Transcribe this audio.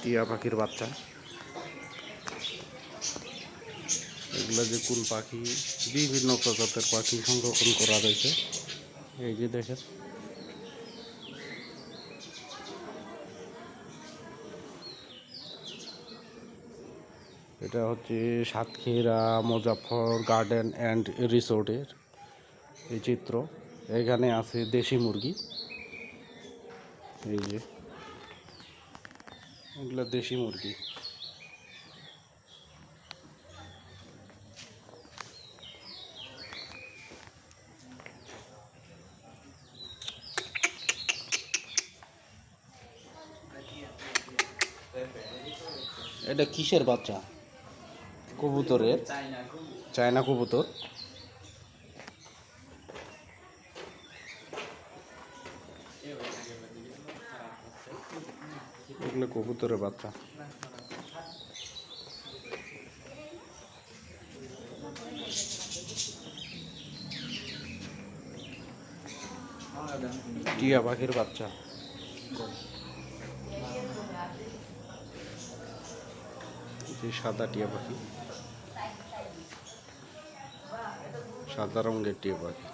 টিয়া পাখির বাচ্চা। এগুলো যে কোন পাখি, বিভিন্ন প্রজাতির পাখি সংরক্ষণ করা রয়েছে। এই যে দেখেন, এটা হচ্ছে সাতক্ষীরা মুজাফফর গার্ডেন অ্যান্ড রিসোর্টের এই চিত্র। এখানে আছে দেশি মুরগি। এই যে এগুলো দেশি মুরগি। এটা কিসের বাচ্চা? কবুতরের, চায়না কবুতর। এগুলো কবুতরের বাচ্চা। টিয়া পাখির বাচ্চা। যে সাদা টিয়া পাখি, সাদা রঙের টিয়া পাখি।